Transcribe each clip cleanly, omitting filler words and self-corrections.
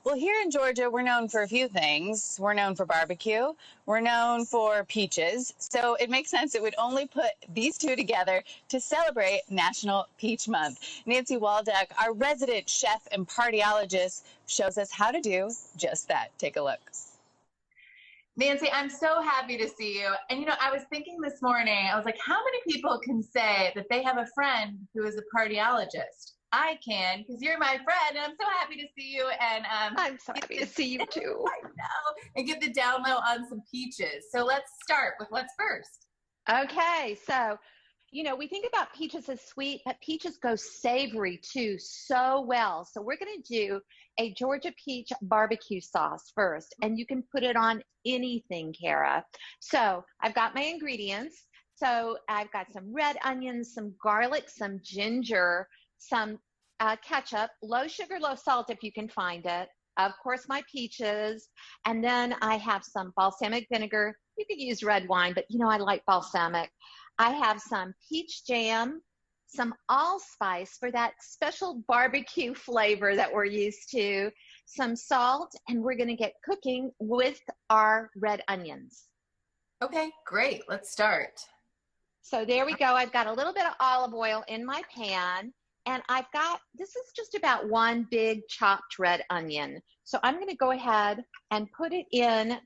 Well, here in Georgia, we're known for a few things. We're known for barbecue. We're known for peaches. So it makes sense that we'd only put these two together to celebrate National Peach Month. Nancy Waldeck, our resident chef and partyologist, shows us how to do just that. Take a look. Nancy, I'm so happy to see you. And I was thinking this morning, I was like, how many people can say that they have a friend who is a cardiologist? I can, because you're my friend, and I'm so happy to see you. And I'm so happy to see you too. I know. And get the down low on some peaches. So let's start with what's first. Okay, so we think about peaches as sweet, but peaches go savory too so well. So we're going to do a Georgia peach barbecue sauce first, and you can put it on anything, Cara. So I've got my ingredients. So I've got some red onions, some garlic, some ginger, some ketchup, low sugar, low salt if you can find it. Of course, my peaches. And then I have some balsamic vinegar. You could use red wine, but I like balsamic. I have some peach jam, some allspice for that special barbecue flavor that we're used to, some salt, and we're going to get cooking with our red onions. Okay, great. Let's start. So there we go. I've got a little bit of olive oil in my pan, and this is just about one big chopped red onion. So I'm going to go ahead and put it in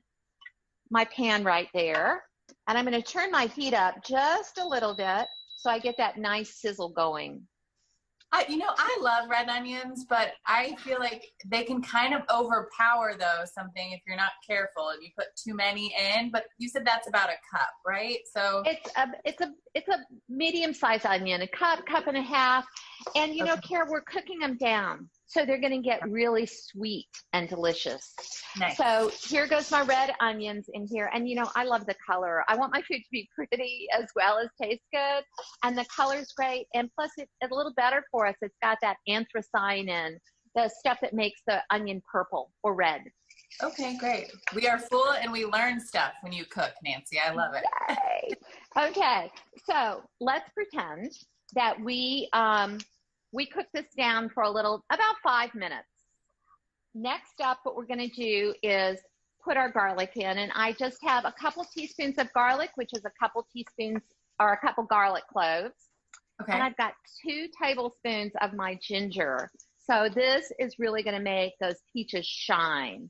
my pan right there. And I'm going to turn my heat up just a little bit so I get that nice sizzle going. I love red onions, but I feel like they can kind of overpower something if you're not careful and you put too many in. But you said that's about a cup, right? So it's a medium-sized onion, a cup and a half. And okay. Cara, we're cooking them down, so they're going to get really sweet and delicious. Nice. So here goes my red onions in here. And I love the color. I want my food to be pretty as well as taste good. And the color's great. And plus it's a little better for us. It's got that anthocyanin, the stuff that makes the onion purple or red. Okay, great. We are full and we learn stuff when you cook, Nancy. I love it. Yay. Okay, so let's pretend that we cook this down for about 5 minutes. Next up, what we're going to do is put our garlic in, and I just have a couple teaspoons of garlic, which is a couple teaspoons or a couple garlic cloves. Okay. And I've got 2 tablespoons of my ginger. So this is really going to make those peaches shine.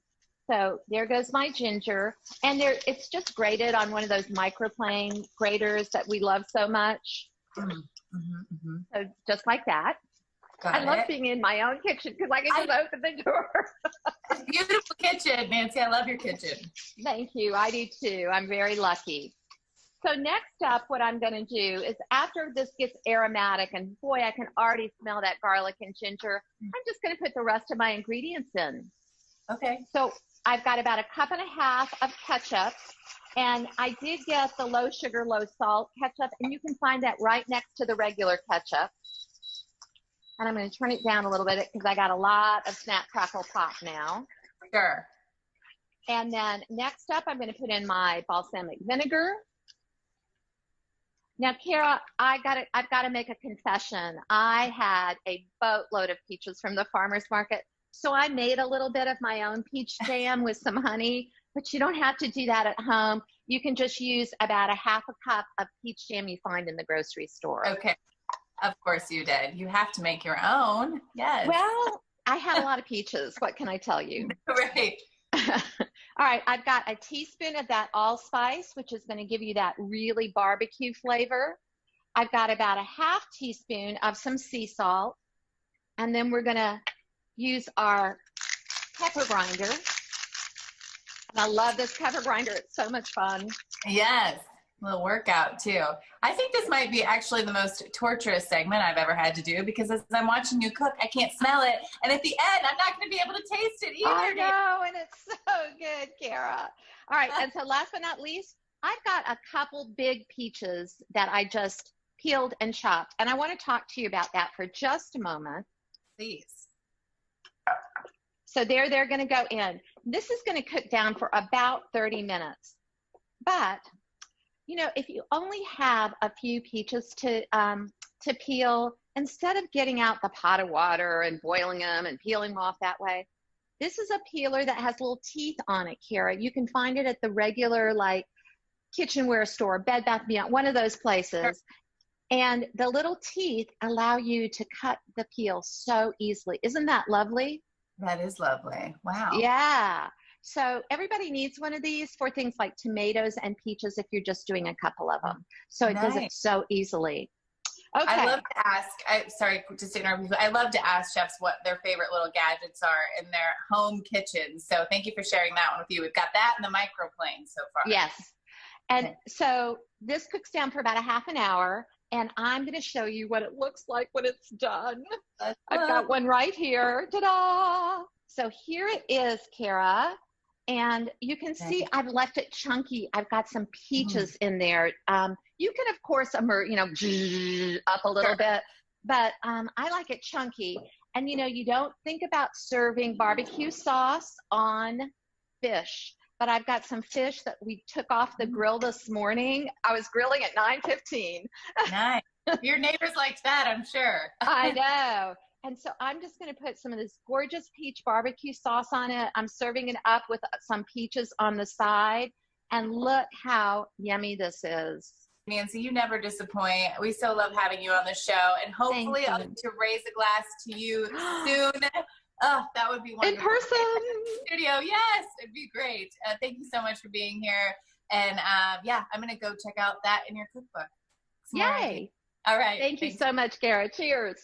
So there goes my ginger, and it's just grated on one of those microplane graters that we love so much. So just like that. I love being in my own kitchen because I can just open the door. Beautiful kitchen, Nancy. I love your kitchen. Thank you. I do too. I'm very lucky. So next up, what I'm going to do is after this gets aromatic, and boy, I can already smell that garlic and ginger, I'm just going to put the rest of my ingredients in. Okay. So I've got about 1.5 cups of ketchup, and I did get the low sugar, low salt ketchup, and you can find that right next to the regular ketchup. And I'm going to turn it down a little bit because I got a lot of snap, crackle, pop now. Sure. And then next up, I'm going to put in my balsamic vinegar. Now, Cara, I've got to make a confession. I had a boatload of peaches from the farmer's market, so I made a little bit of my own peach jam with some honey, but you don't have to do that at home. You can just use about 1/2 cup of peach jam you find in the grocery store. Okay. Of course you did. You have to make your own. Yes. Well, I had a lot of peaches. What can I tell you? Right. All right. I've got a teaspoon of that allspice, which is going to give you that really barbecue flavor. I've got about 1/2 teaspoon of some sea salt. And then we're going to use our pepper grinder. And I love this pepper grinder. It's so much fun. Yes. A little workout too. I think this might be actually the most torturous segment I've ever had to do because as I'm watching you cook, I can't smell it. And at the end, I'm not going to be able to taste it either. I know, and it's so good, Cara. All right, and so last but not least, I've got a couple big peaches that I just peeled and chopped. And I want to talk to you about that for just a moment. Please. So they're going to go in. This is going to cook down for about 30 minutes. But if you only have a few peaches to peel, instead of getting out the pot of water and boiling them and peeling them off that way, This is a peeler that has little teeth on it, Cara. You can find it at the regular, like, kitchenware store, Bed Bath & Beyond, one of those places. And the little teeth allow you to cut the peel so easily. Isn't that lovely? That is lovely. Wow. Yeah. So everybody needs one of these for things like tomatoes and peaches if you're just doing a couple of them. So it does it so easily. Okay. I love to ask, sorry, just to interrupt you, I love to ask chefs what their favorite little gadgets are in their home kitchens. So thank you for sharing that one with you. We've got that and the microplane so far. Yes. And so this cooks down for about a half an hour, and I'm going to show you what it looks like when it's done. I've got one right here. Ta-da! So here it is, Cara. And you can see I've left it chunky. I've got some peaches in there. You can, of course, up a little bit, but I like it chunky. And, you know, you don't think about serving barbecue sauce on fish, but I've got some fish that we took off the grill this morning. I was grilling at 9:15. Nice. Your neighbors liked that, I'm sure. I know. And so I'm just going to put some of this gorgeous peach barbecue sauce on it. I'm serving it up with some peaches on the side. And look how yummy this is. Nancy, you never disappoint. We so love having you on the show. And hopefully I'll get to raise a glass to you soon. Oh, that would be wonderful. In person. Studio, yes, it'd be great. Thank you so much for being here. And yeah, I'm going to go check out that in your cookbook. Yay. All right. Thank you so much, Cara. Cheers.